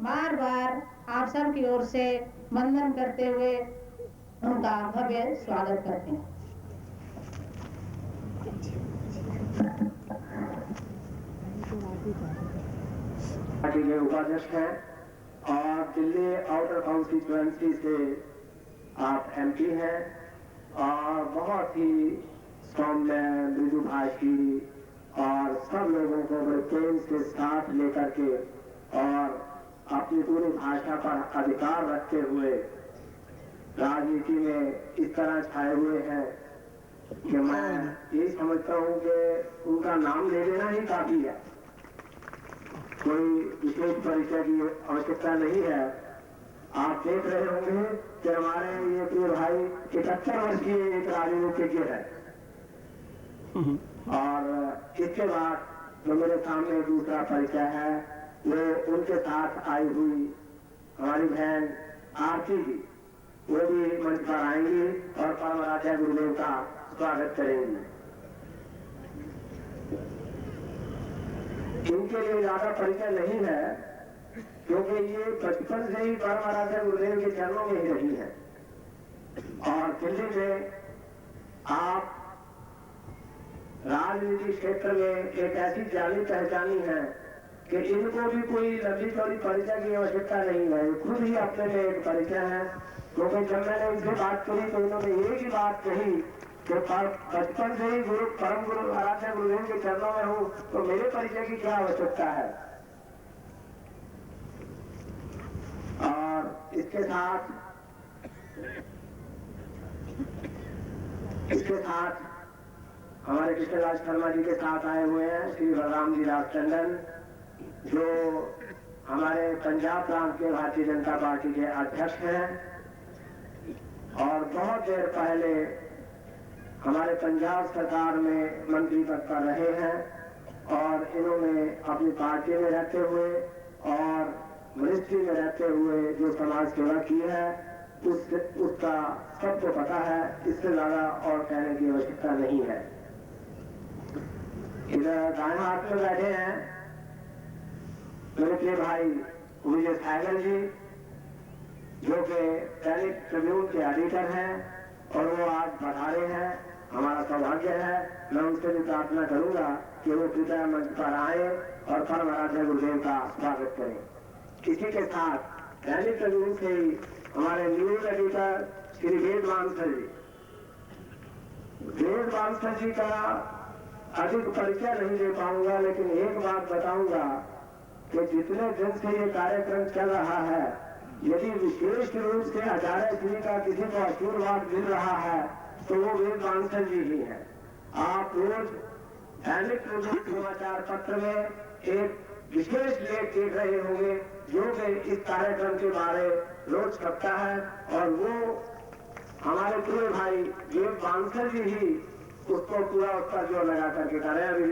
बार बार आप सब की ओर से वंदन करते हुए उनका भव्य स्वागत करते हैं। पार्टी के उपाध्यक्ष हैं और दिल्ली आउटर कॉन्स्टिट्यूएंसी से आप एमपी हैं और बहुत ही सौम्य मृदु भाषी और सब लोगों को बड़े प्रेम से साथ लेकर के और अपनी पूरी भाषा पर अधिकार रखते हुए राजनीति में इस तरह छाए हुए हैं कि मैं यही समझता हूं कि उनका नाम ले लेना ही काफी है, कोई विशेष परिचय की आवश्यकता नहीं है। आप देख रहे होंगे कि हमारे ये प्रिय भाई 71 वर्षीय एक राजनीतिज्ञ है और इसके बाद जो मेरे सामने दूसरा परिचय है वो उनके साथ आई हुई हमारी बहन आरती जी, वो भी मंच पर आएंगी और परम आचार्य गुरुदेव का स्वागत करेंगी। इनके लिए ज्यादा परिचय नहीं है क्योंकि ये बचपन से ही परम आचार्य गुरुदेव के चरणों में ही रही है और दिल्ली में आप राजनीति क्षेत्र में एक ऐसी जानी पहचानी है कि इनको भी कोई लंबी चौड़ी परिचय की आवश्यकता नहीं है, खुद ही अपने में एक परिचय है। क्योंकि जब मैंने इनसे बात करी तो इन्होंने एक ही बात कही कि बचपन से ही परम गुरु आराध्य गुरुदेव के चरणों में हूं तो मेरे परिचय की क्या आवश्यकता है। और इसके साथ हमारे कृष्णराज शर्मा जी के साथ आए हुए हैं श्री बलराम जी दास टंडन, जो हमारे पंजाब प्रांत के भारतीय जनता पार्टी के अध्यक्ष हैं और बहुत देर पहले हमारे पंजाब सरकार में मंत्री पद पर रहे हैं और इन्होंने अपनी पार्टी में रहते हुए और मिनिस्ट्री में रहते हुए जो समाज सेवा की है उसका सबको पता है, इससे ज्यादा और कहने की आवश्यकता नहीं है। इधर दाएं हाथ में बैठे हैं मेरे प्रिय भाई विजय सागर जी, जो कि दैनिक ट्रिब्यून के एडिटर हैं और वो आज पधारे हैं। हमारा सौभाग्य है, मैं उनसे भी प्रार्थना करूंगा कि वो कृपया मंच पर आए और परम आराध्य गुरुदेव का स्वागत करें। इसी के साथ दैनिक ट्रिब्यून से ही हमारे न्यूज एडिटर श्री वेद बांसर जी का अधिक परिचय नहीं दे पाऊंगा, लेकिन एक बात बताऊंगा कि जितने दिन से ये कार्यक्रम चल रहा है, यदि विशेष रूप से आचार्य श्री का किसी को आशीर्वाद मिल रहा है तो वो वेद बांसर जी ही है। आप रोज दैनिक समाचार पत्र में एक विशेष लेख देख रहे होंगे जो कि इस कार्यक्रम के बारे रोज छपता है और वो हमारे प्रिय भाई वेद बांसर जी ही उसको पूरा उसका जोर लगा करके कर रहे हैं। अभी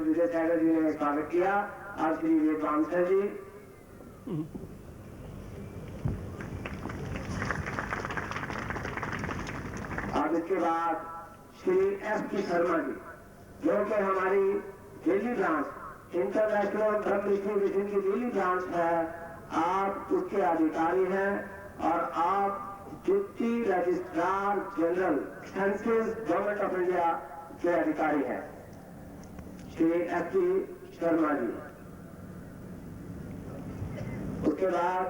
विजय सागर जी ने स्वागत किया, आज श्री वेद बांसर जी। अब इसके बाद श्री एस.पी. शर्मा जी, जो कि हमारी दिल्ली ब्रांच इंटरनेशनल ब्रह्म ऋषि मिशन की दिल्ली ब्रांच है, आप उसके अधिकारी हैं और आप deputy registrar general census government of India के अधिकारी हैं, श्री एस.पी. शर्मा जी। उसके बाद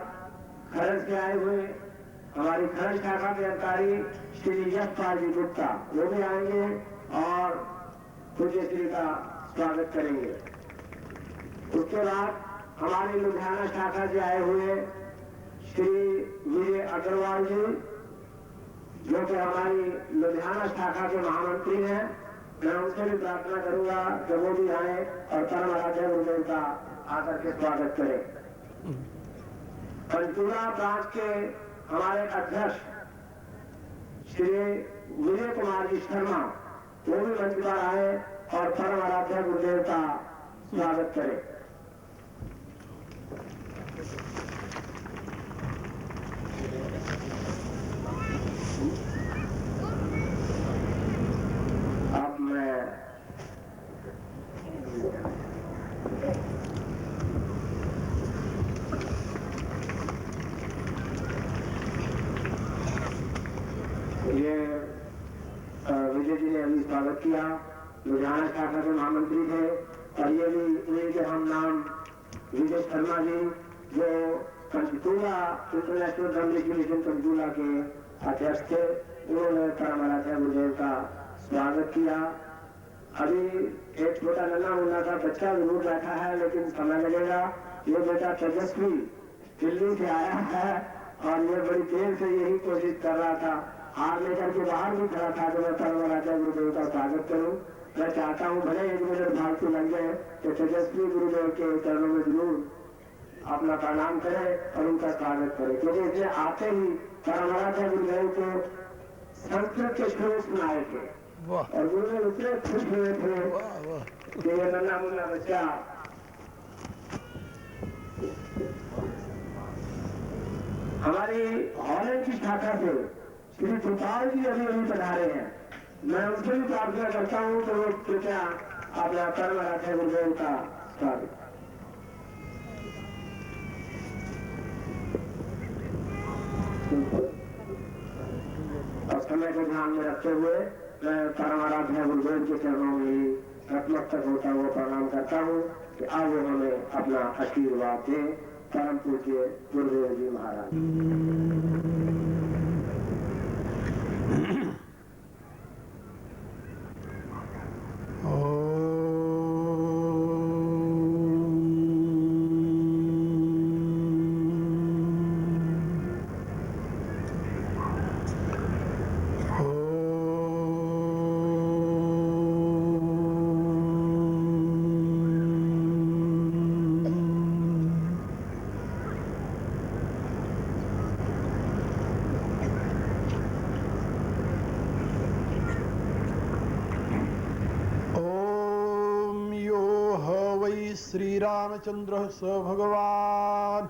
खरड़ से आए हुए हमारी खरड़ शाखा के अधिकारी श्री यशपाल जी गुप्ता, वो भी आएंगे और पूज्य श्री का स्वागत करेंगे। उसके बाद हमारी लुधियाना शाखा से आए हुए श्री विजय अग्रवाल जी, जो कि हमारी लुधियाना शाखा के महामंत्री हैं, मैं उनसे भी प्रार्थना करूंगा कि वो भी आए और परम आराध्य गुरुदेव का आकर के स्वागत करें। पंचकुला ब्रांच के हमारे अध्यक्ष श्री विजय कुमार जी शर्मा, वो भी मंच पर आए और परम आराध्य गुरुदेव का स्वागत करें। अब मैं किया। लुधियाना शाखा के महामंत्री थे और ये भी उन्हीं के हम नाम विजय शर्मा जी जो Panchkula international community mission Panchkula के अध्यक्ष थे, उन्होंने परमाराध्याय गुरुदेव का स्वागत किया। अभी एक छोटा नन्हा मुन्ना सा बच्चा जरूर बैठा है लेकिन समय लगेगा। ये बेटा तेजस्वी दिल्ली से आया है और ये बड़ी देर से यही कोशिश कर रहा था, हार लेकर के बाहर भी खड़ा था कि मैं परमाराध्याय गुरुदेव का स्वागत करूं। मैं चाहता हूं भले 1 मिनट फालतू लग गए कि तेजस्वी गुरुदेव के चरणों में जरूर अपना प्रणाम करें और उनका स्वागत करें, क्योंकि इसने आते ही परमाराध्याय गुरुदेव को संस्कृत के श्लोक सुनाए थे और गुरुदेव इतने खुश हुए थे कि ये नन्हा मुन्ना बच्चा हमारी हॉलैंड की शाखा से श्री कृपाल जी अभी पधारे हैं। मैं उनसे भी प्रार्थना करता हूं कि वो कृपया अपना परमाराध्याय गुरुदेव का स्वागत। और समय को ध्यान में रखते हुए मैं परमाराध्याय गुरुदेव के चरणों में ही नतमस्तक होता हुआ प्रणाम करता हूँ कि आज वो हमें अपना आशीर्वाद दें। परम पूज्य गुरुदेव जी महाराज। श्री रामचंद्र स भगवान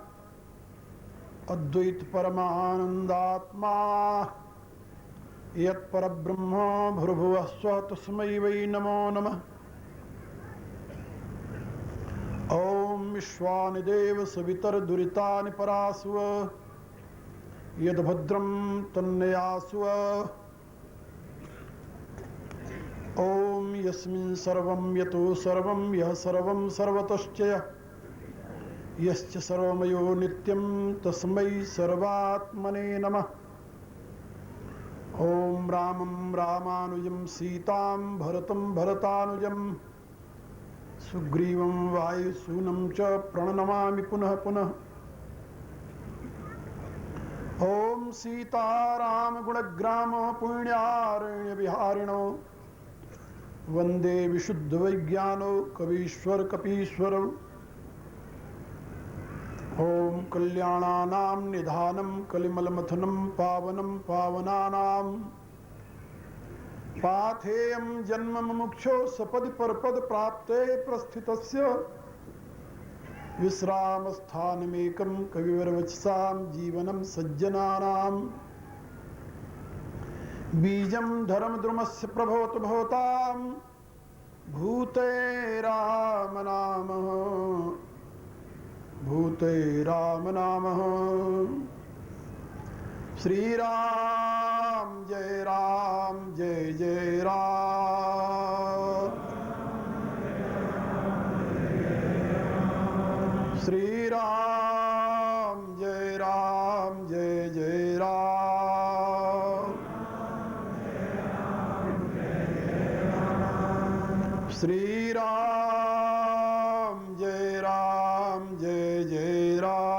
अद्वैत परमानंदात्मा यत् परब्रह्म भूर्भुवः स्वः तस्मै वै नमो नमः। ओम विश्वानिदेव सवितर्दुरितानि परासुव यद्भद्रं तन्नयासुव। ओम यस्मिन् सर्वं यतो सर्वं यः सर्वं सर्वतश्च यश्च सर्वमयो नित्यं तस्मै सर्वात्मने नमः। ओम रामं रामानुजं सीतां भरतं भरतानुजं सुग्रीवं वायुसूनं च प्रणमामि पुनः पुनः। ओम सीताराम गुणग्राम पुण्यारण्य विहारिणो वंदे विशुद्ध वैज्ञानो कवीश्वर कपीश्वरौ। ओम कल्याणानां निधानं कलिमलमथनं पावनं पावनानां पाथेयं जन्म मुमुक्षो सपदि परपद प्राप्ते प्रस्थितस्य विश्रामस्थानमेकं कविवरवचसां जीवनं सज्जनानां बीजं धर्मद्रुमस्य प्रभोत भवतां भूते राम नामः भूते राम नामः। श्री राम जय जय राम। श्री राम जय जय राम। श्री राम जय जय राम।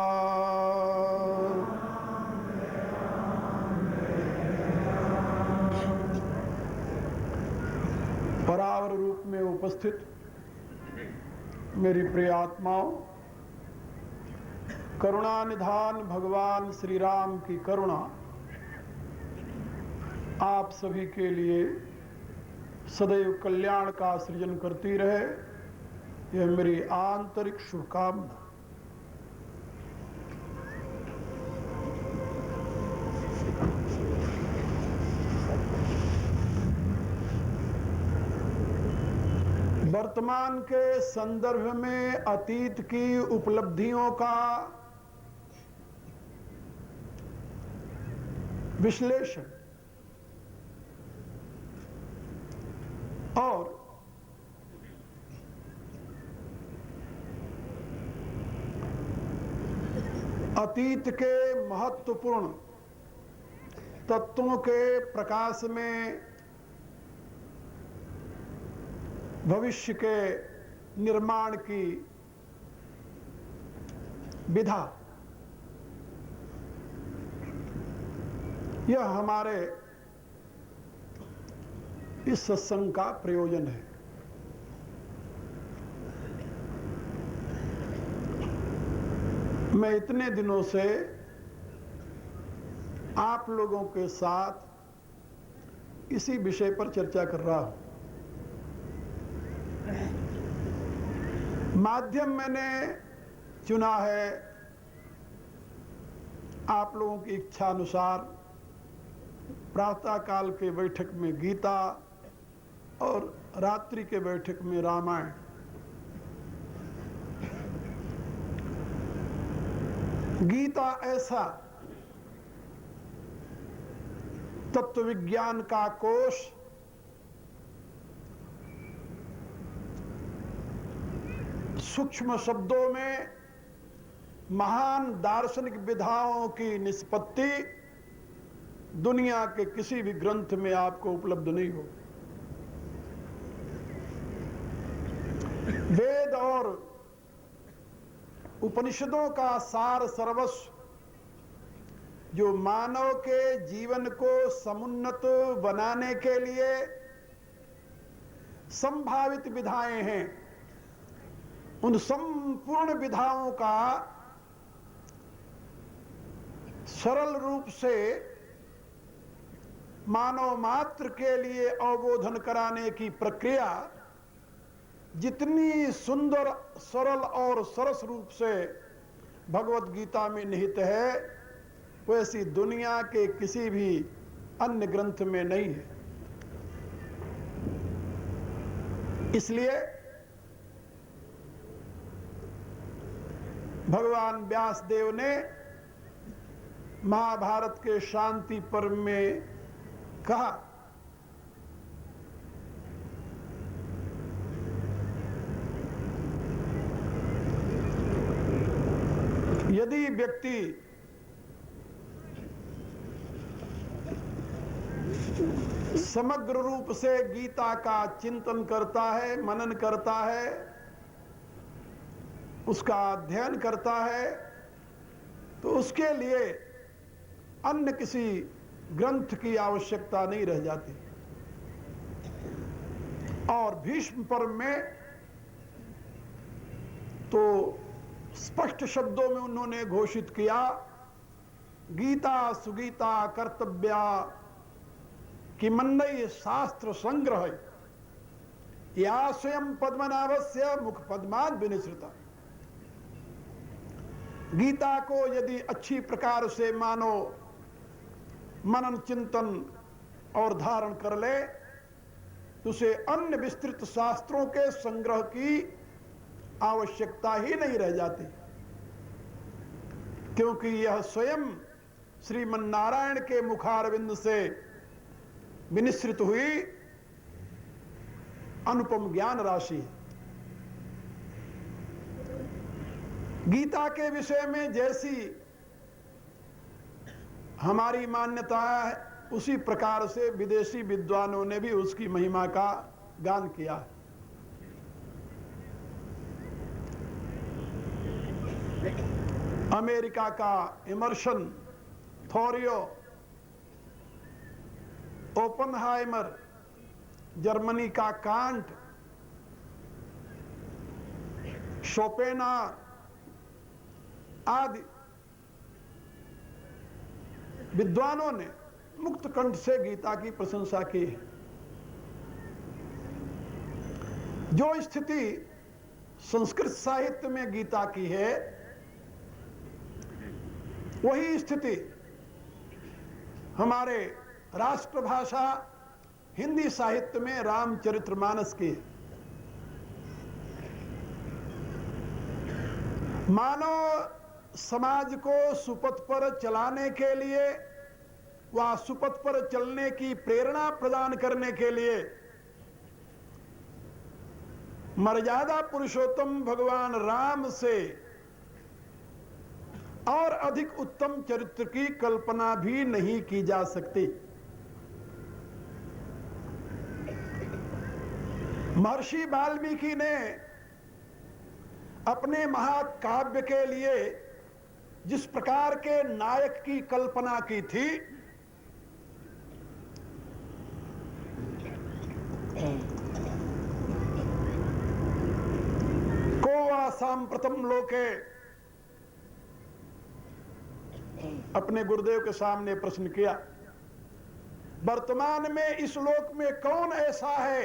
परावर रूप में उपस्थित मेरी प्रिय आत्माओं, करुणा निधान भगवान श्री राम की करुणा आप सभी के लिए सदैव कल्याण का सृजन करती रहे, यह मेरी आंतरिक शुभकामना। वर्तमान के संदर्भ में अतीत की उपलब्धियों का विश्लेषण और अतीत के महत्वपूर्ण तत्वों के प्रकाश में भविष्य के निर्माण की विधा, यह हमारे इस सत्संग का प्रयोजन है। मैं इतने दिनों से आप लोगों के साथ इसी विषय पर चर्चा कर रहा हूं। माध्यम मैंने चुना है आप लोगों की इच्छा अनुसार प्रातः काल के बैठक में गीता और रात्रि के बैठक में रामायण। गीता ऐसा तत्व विज्ञान का कोश, सूक्ष्म शब्दों में महान दार्शनिक विधाओं की निष्पत्ति दुनिया के किसी भी ग्रंथ में आपको उपलब्ध नहीं हो। वेद और उपनिषदों का सार सर्वस्व जो मानव के जीवन को समुन्नत बनाने के लिए संभावित विधाएं हैं, उन संपूर्ण विधाओं का सरल रूप से मानव मात्र के लिए अवबोधन कराने की प्रक्रिया जितनी सुंदर, सरल और सरस रूप से भगवत गीता में निहित है, वैसी दुनिया के किसी भी अन्य ग्रंथ में नहीं है। इसलिए भगवान व्यासदेव ने महाभारत के शांति पर्व में कहा, यदि व्यक्ति समग्र रूप से गीता का चिंतन करता है, मनन करता है, उसका अध्ययन करता है, तो उसके लिए अन्य किसी ग्रंथ की आवश्यकता नहीं रह जाती। और भीष्म पर्व में तो स्पष्ट शब्दों में उन्होंने घोषित किया, गीता सुगीता कर्तव्या किमन्नय शास्त्र संग्रह या स्वयं पद्मनाभस्य मुख पद्माद विनिसृता। गीता को यदि अच्छी प्रकार से मानो मनन चिंतन और धारण कर ले, तो उसे अन्य विस्तृत शास्त्रों के संग्रह की आवश्यकता ही नहीं रह जाती, क्योंकि यह स्वयं श्रीमन नारायण के मुखारविंद से विनिश्रित हुई अनुपम ज्ञान राशि है। गीता के विषय में जैसी हमारी मान्यता है, उसी प्रकार से विदेशी विद्वानों ने भी उसकी महिमा का गान किया है। अमेरिका का इमर्सन, थोरियो, ओपनहाइमर, जर्मनी का कांट, शोपेनार आदि विद्वानों ने मुक्त कंठ से गीता की प्रशंसा की है। जो स्थिति संस्कृत साहित्य में गीता की है, वही स्थिति हमारे राष्ट्रभाषा हिंदी साहित्य में रामचरितमानस की है। मानव समाज को सुपथ पर चलाने के लिए, वह सुपथ पर चलने की प्रेरणा प्रदान करने के लिए मर्यादा पुरुषोत्तम भगवान राम से और अधिक उत्तम चरित्र की कल्पना भी नहीं की जा सकती। महर्षि वाल्मीकि ने अपने महाकाव्य के लिए जिस प्रकार के नायक की कल्पना की थी, को सांप्रतम लोके, अपने गुरुदेव के सामने प्रश्न किया, वर्तमान में इस लोक में कौन ऐसा है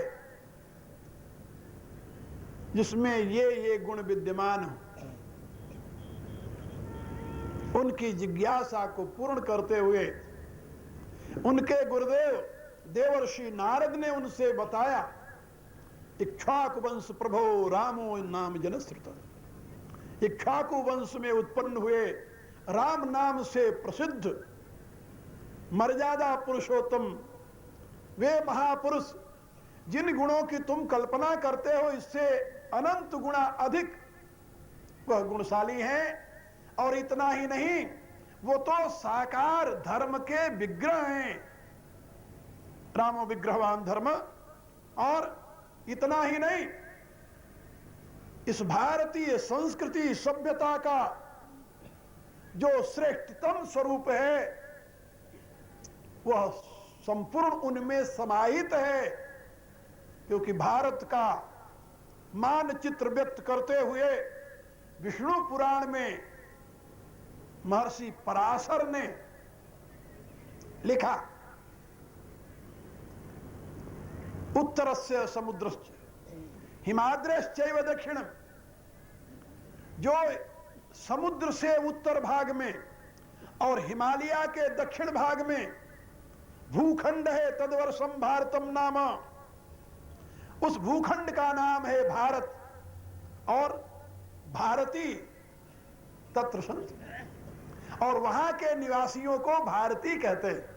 जिसमें ये गुण विद्यमान हो। उनकी जिज्ञासा को पूर्ण करते हुए उनके गुरुदेव देवर्षि नारद ने उनसे बताया, इक्ष्वाकु वंश प्रभो रामो नाम जनश्रुत। इक्ष्वाकु वंश में उत्पन्न हुए राम नाम से प्रसिद्ध मर्यादा पुरुषोत्तम वे महापुरुष जिन गुणों की तुम कल्पना करते हो, इससे अनंत गुणा अधिक वह गुणशाली हैं। और इतना ही नहीं, वो तो साकार धर्म के विग्रह हैं, रामो विग्रहवान धर्म। और इतना ही नहीं, इस भारतीय संस्कृति सभ्यता का जो श्रेष्ठतम स्वरूप है वह संपूर्ण उनमें समाहित है। क्योंकि भारत का मानचित्र व्यक्त करते हुए विष्णु पुराण में महर्षि पराशर ने लिखा, उत्तरस्य समुद्रस्य हिमाद्रश्चैव दक्षिणम। जो समुद्र से उत्तर भाग में और हिमालय के दक्षिण भाग में भूखंड है, तद्वर्षम भारतम नाम, उस भूखंड का नाम है भारत। और भारती तत्र संत, और वहां के निवासियों को भारती कहते हैं।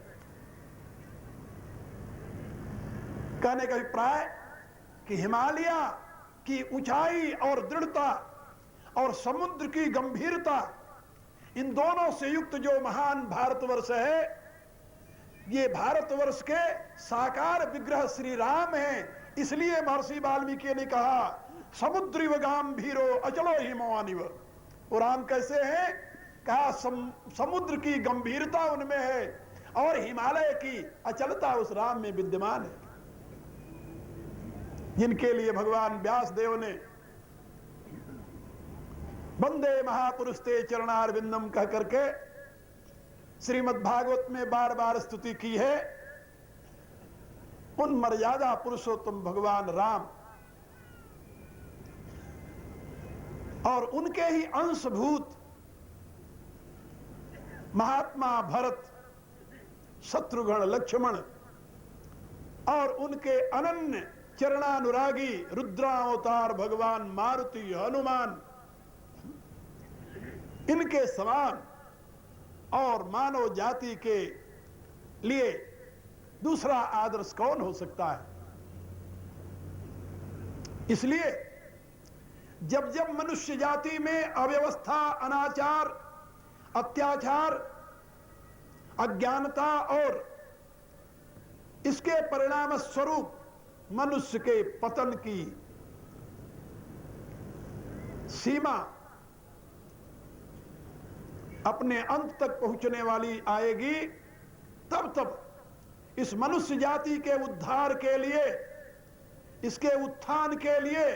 कहने का अभिप्राय कि हिमालय की ऊंचाई और दृढ़ता और समुद्र की गंभीरता, इन दोनों से युक्त जो महान भारतवर्ष है, ये भारतवर्ष के साकार विग्रह श्री राम हैं। इसलिए महर्षि वाल्मीकि ने कहा, समुद्रीव गंभीरो अचलो हिमवानिव। वो राम कैसे हैं? कहा समुद्र की गंभीरता उनमें है और हिमालय की अचलता उस राम में विद्यमान है। जिनके लिए भगवान व्यास देव ने वंदे महापुरुष ते चरणारविंदम कह करके श्रीमद् भागवत में बार बार स्तुति की है, उन मर्यादा पुरुषोत्तम भगवान राम और उनके ही अंशभूत महात्मा भरत, शत्रुघ्न, लक्ष्मण और उनके अनन्य चरणानुरागी रुद्रावतार भगवान मारुति, हनुमान, इनके समान और मानव जाति के लिए दूसरा आदर्श कौन हो सकता है। इसलिए जब जब मनुष्य जाति में अव्यवस्था, अनाचार, अत्याचार, अज्ञानता और इसके परिणाम स्वरूप मनुष्य के पतन की सीमा अपने अंत तक पहुंचने वाली आएगी, तब तब इस मनुष्य जाति के उद्धार के लिए, इसके उत्थान के लिए,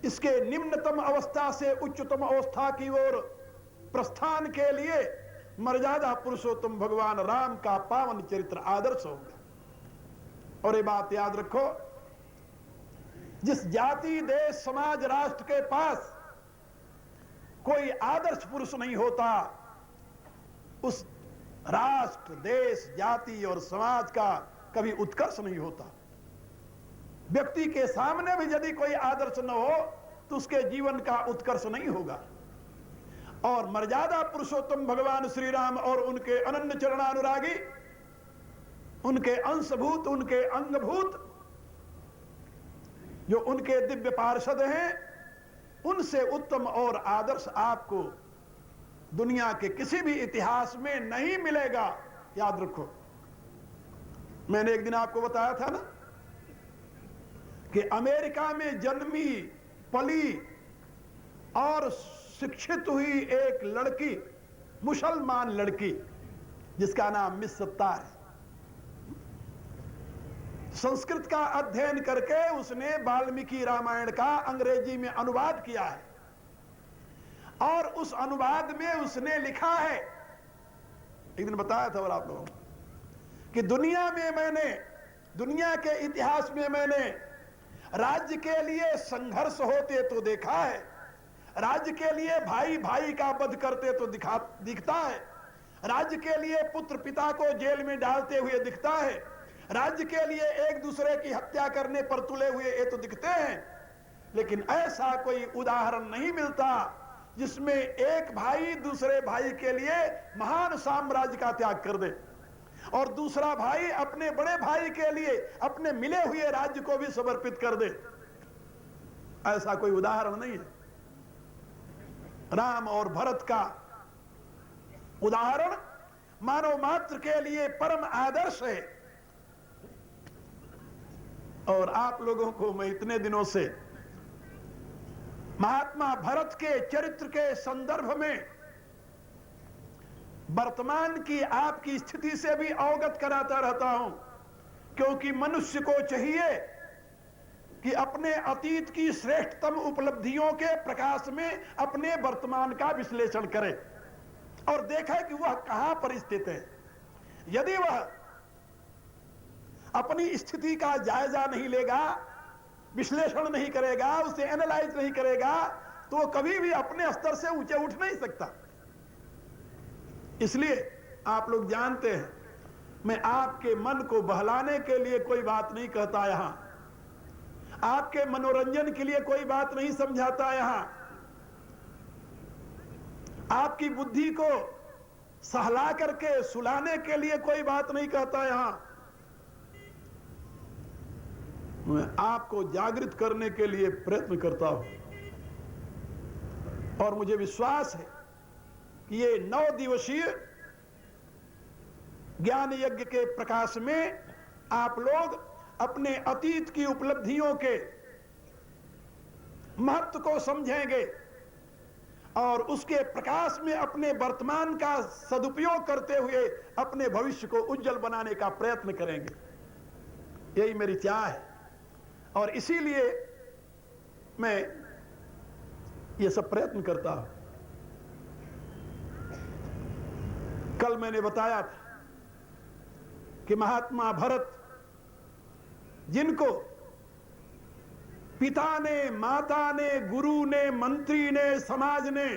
इसके निम्नतम अवस्था से उच्चतम अवस्था की ओर प्रस्थान के लिए मर्यादा पुरुषोत्तम भगवान राम का पावन चरित्र आदर्श होगा। और ये बात याद रखो, जिस जाति, देश, समाज, राष्ट्र के पास कोई आदर्श पुरुष नहीं होता, उस राष्ट्र, देश, जाति और समाज का कभी उत्कर्ष नहीं होता। व्यक्ति के सामने भी यदि कोई आदर्श न हो तो उसके जीवन का उत्कर्ष नहीं होगा। और मर्यादा पुरुषोत्तम भगवान श्री राम और उनके अनन्य चरणानुरागी, उनके अंशभूत, उनके अंगभूत जो उनके दिव्य पार्षद हैं, उनसे उत्तम और आदर्श आपको दुनिया के किसी भी इतिहास में नहीं मिलेगा, याद रखो। मैंने एक दिन आपको बताया था ना कि अमेरिका में जन्मी पली और शिक्षित हुई एक लड़की, मुसलमान लड़की, जिसका नाम मिस सत्तार है, संस्कृत का अध्ययन करके उसने वाल्मीकि रामायण का अंग्रेजी में अनुवाद किया है और उस अनुवाद में उसने लिखा है, एक दिन बताया था और आप लोगों को, कि दुनिया के इतिहास में मैंने राज्य के लिए संघर्ष होते तो देखा है, राज्य के लिए भाई भाई का वध करते तो दिखता है, राज्य के लिए पुत्र पिता को जेल में डालते हुए दिखता है, राज्य के लिए एक दूसरे की हत्या करने पर तुले हुए ये तो दिखते हैं, लेकिन ऐसा कोई उदाहरण नहीं मिलता जिसमें एक भाई दूसरे भाई के लिए महान साम्राज्य का त्याग कर दे और दूसरा भाई अपने बड़े भाई के लिए अपने मिले हुए राज्य को भी समर्पित कर दे। ऐसा कोई उदाहरण नहीं है। राम और भरत का उदाहरण मानव मात्र के लिए परम आदर्श है। और आप लोगों को मैं इतने दिनों से महात्मा भरत के चरित्र के संदर्भ में वर्तमान की आपकी स्थिति से भी अवगत कराता रहता हूं, क्योंकि मनुष्य को चाहिए कि अपने अतीत की श्रेष्ठतम उपलब्धियों के प्रकाश में अपने वर्तमान का विश्लेषण करे और देखे कि वह कहां पर स्थित है। यदि वह अपनी स्थिति का जायजा नहीं लेगा, विश्लेषण नहीं करेगा, उसे एनालाइज नहीं करेगा, तो वो कभी भी अपने स्तर से ऊंचे उठ नहीं सकता। इसलिए आप लोग जानते हैं, मैं आपके मन को बहलाने के लिए कोई बात नहीं कहता, यहां आपके मनोरंजन के लिए कोई बात नहीं समझाता, यहां आपकी बुद्धि को सहला करके सुलाने के लिए कोई बात नहीं कहता, यहां मैं आपको जागृत करने के लिए प्रयत्न करता हूं। और मुझे विश्वास है कि ये 9 दिवसीय ज्ञान यज्ञ के प्रकाश में आप लोग अपने अतीत की उपलब्धियों के महत्व को समझेंगे और उसके प्रकाश में अपने वर्तमान का सदुपयोग करते हुए अपने भविष्य को उज्जवल बनाने का प्रयत्न करेंगे। यही मेरी चाह है और इसीलिए मैं ये सब प्रयत्न करता हूं। कल मैंने बताया था कि महात्मा भरत, जिनको पिता ने, माता ने, गुरु ने, मंत्री ने, समाज ने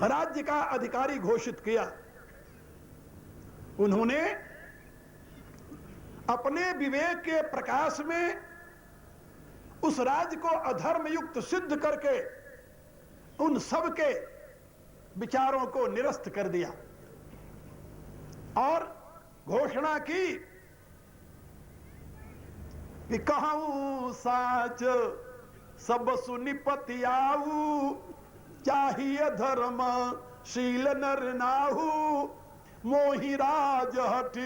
राज्य का अधिकारी घोषित किया, उन्होंने अपने विवेक के प्रकाश में उस राज्य को अधर्म युक्त सिद्ध करके उन सब के विचारों को निरस्त कर दिया और घोषणा की कि कहूं साच सब सुनिपति आऊ, चाहिए धर्म शील नर नाहू, मोहि राज हठ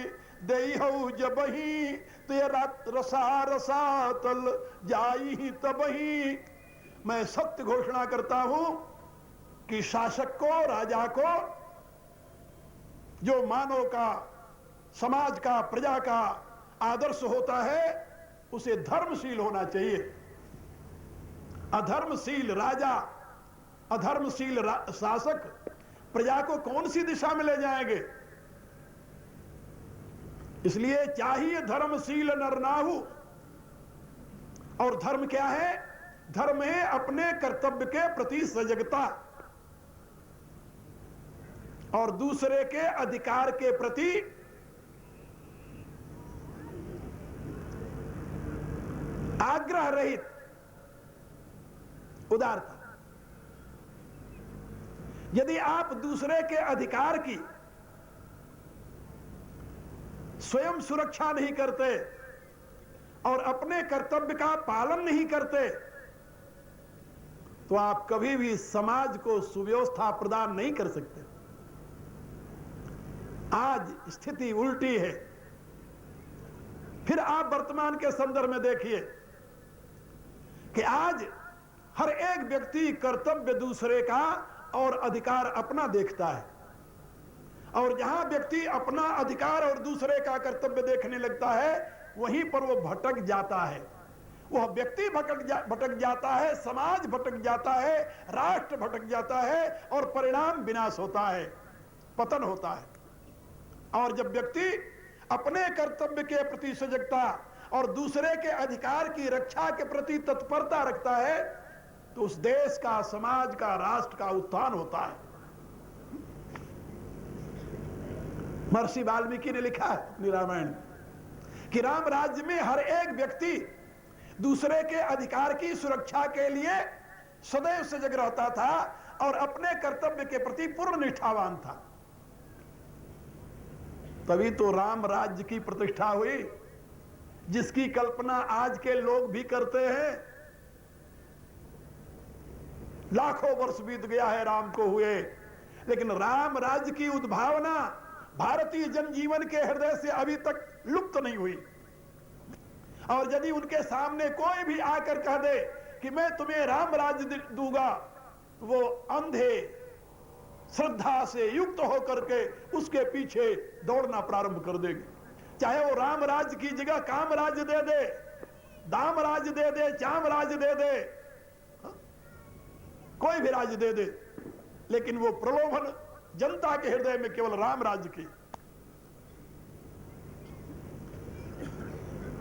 देहु जबही, तेरा रसा रसातल जाई तबही। मैं सत्य घोषणा करता हूं कि शासक को, राजा को, जो मानव का, समाज का, प्रजा का आदर्श होता है, उसे धर्मशील होना चाहिए। अधर्मशील राजा, अधर्मशील शासक प्रजा को कौन सी दिशा में ले जाएंगे? इसलिए चाहिए धर्मशील नर नाहू। और धर्म क्या है? धर्म है अपने कर्तव्य के प्रति सजगता और दूसरे के अधिकार के प्रति आग्रह रहित उदारता। यदि आप दूसरे के अधिकार की स्वयं सुरक्षा नहीं करते और अपने कर्तव्य का पालन नहीं करते तो आप कभी भी समाज को सुव्यवस्था प्रदान नहीं कर सकते। आज स्थिति उल्टी है। फिर आप वर्तमान के संदर्भ में देखिए कि आज हर एक व्यक्ति कर्तव्य दूसरे का और अधिकार अपना देखता है, और जहां व्यक्ति अपना अधिकार और दूसरे का कर्तव्य देखने लगता है वहीं पर वो भटक जाता है। वह व्यक्ति भटक जाता है, समाज भटक जाता है, राष्ट्र भटक जाता है और परिणाम विनाश होता है, पतन होता है। और जब व्यक्ति अपने कर्तव्य के प्रति सजगता और दूसरे के अधिकार की रक्षा के प्रति तत्परता रखता है तो उस देश का, समाज का, राष्ट्र का उत्थान होता है। महर्षि वाल्मीकि ने लिखा है अपनी रामायण में कि राम राज्य में हर एक व्यक्ति दूसरे के अधिकार की सुरक्षा के लिए सदैव सजग रहता था और अपने कर्तव्य के प्रति पूर्ण निष्ठावान था। तभी तो राम राज्य की प्रतिष्ठा हुई, जिसकी कल्पना आज के लोग भी करते हैं। लाखों वर्ष बीत गया है राम को हुए, लेकिन राम राज्य की उद्भावना भारतीय जनजीवन के हृदय से अभी तक लुप्त नहीं हुई। और यदि उनके सामने कोई भी आकर कह दे कि मैं तुम्हें राम राज्य दूंगा, वो अंधे श्रद्धा से युक्त होकर के उसके पीछे दौड़ना प्रारंभ कर देंगे। चाहे वो राम राज्य की जगह काम राज्य दे दे, दाम राज्य दे दे, चाम राज्य दे दे, कोई भी राज्य दे दे, लेकिन वो प्रलोभन जनता के हृदय में केवल राम राज्य की।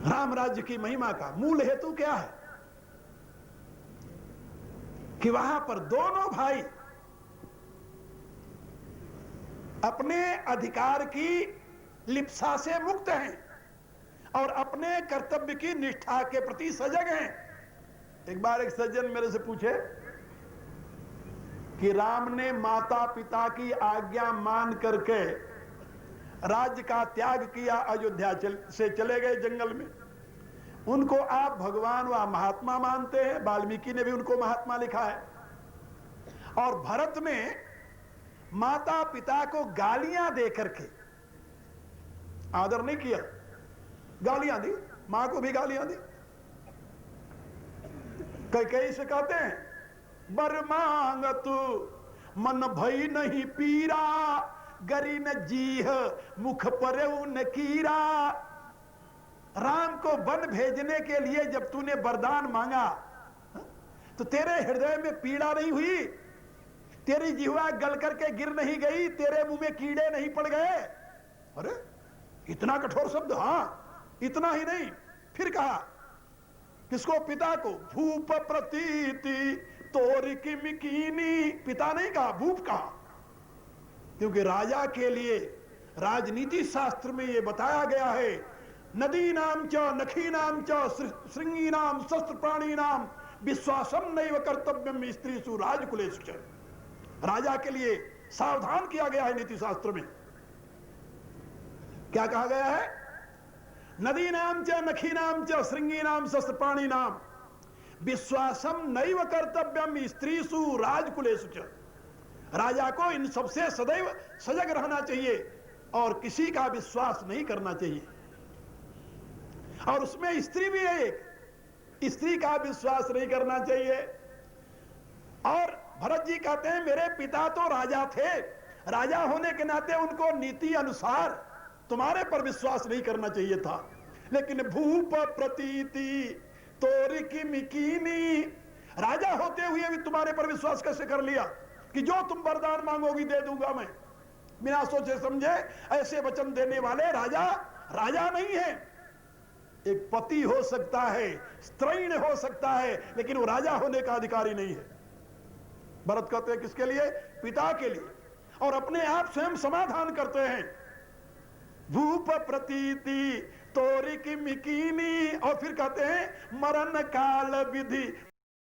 राम राज्य की महिमा का मूल हेतु क्या है कि वहां पर दोनों भाई अपने अधिकार की लिप्सा से मुक्त हैं और अपने कर्तव्य की निष्ठा के प्रति सजग हैं। एक बार एक सज्जन मेरे से पूछे कि राम ने माता पिता की आज्ञा मान करके राज्य का त्याग किया, अयोध्या से चले गए जंगल में, उनको आप भगवान व महात्मा मानते हैं? वाल्मीकि ने भी उनको महात्मा लिखा है। और भरत ने माता पिता को गालियां दे करके आदर नहीं किया, गालियां दी, मां को भी गालियां दी। कई से कहते हैं बर मांगत मन भई नहीं पीरा, गरी न जीह मुख पर न कीरा। राम को वन भेजने के लिए जब तूने वरदान मांगा तो तेरे हृदय में पीड़ा नहीं हुई, तेरी जिह्वा गल करके गिर नहीं गई, तेरे मुंह में कीड़े नहीं पड़ गए। अरे इतना कठोर शब्द! हाँ, इतना ही नहीं, फिर कहा किसको? पिता को। भूप प्रतीति तोरी की मिकीनी, पिता नहीं कहा, भूप कहा। क्योंकि राजा के लिए राजनीति शास्त्र में यह बताया गया है, नदी नाम च नखी नाम च श्रृंगी नाम शस्त्र प्राणी नाम विश्वासम नैव कर्तव्यम स्त्रीषु राजकुलेषु च। राजा के लिए सावधान किया गया है नीति शास्त्र में। क्या कहा गया है? नदी नाम च नखी नाम च श्रृंगी नाम शस्त्र प्राणी नाम विश्वासम नैव कर्तव्यम स्त्रीषु राजकुलेषु च। राजा को इन सबसे सदैव सजग रहना चाहिए और किसी का विश्वास नहीं करना चाहिए। और उसमें स्त्री भी है एक, स्त्री का विश्वास नहीं करना चाहिए। और भरत जी कहते हैं मेरे पिता तो राजा थे, राजा होने के नाते उनको नीति अनुसार तुम्हारे पर विश्वास नहीं करना चाहिए था, लेकिन भूप प्रतीति तोरी की मिकीनी, राजा होते हुए भी तुम्हारे पर विश्वास कैसे कर लिया कि जो तुम वरदान मांगोगी दे दूंगा मैं, बिना सोचे समझे। ऐसे वचन देने वाले राजा राजा नहीं है। एक पति हो सकता है, स्त्रैण हो सकता है, लेकिन वो राजा होने का अधिकारी नहीं है। भरत कहते हैं किसके लिए? पिता के लिए। और अपने आप स्वयं समाधान करते हैं, भूप प्रतीति तोरी की मिकीनी। और फिर कहते हैं मरण काल विधि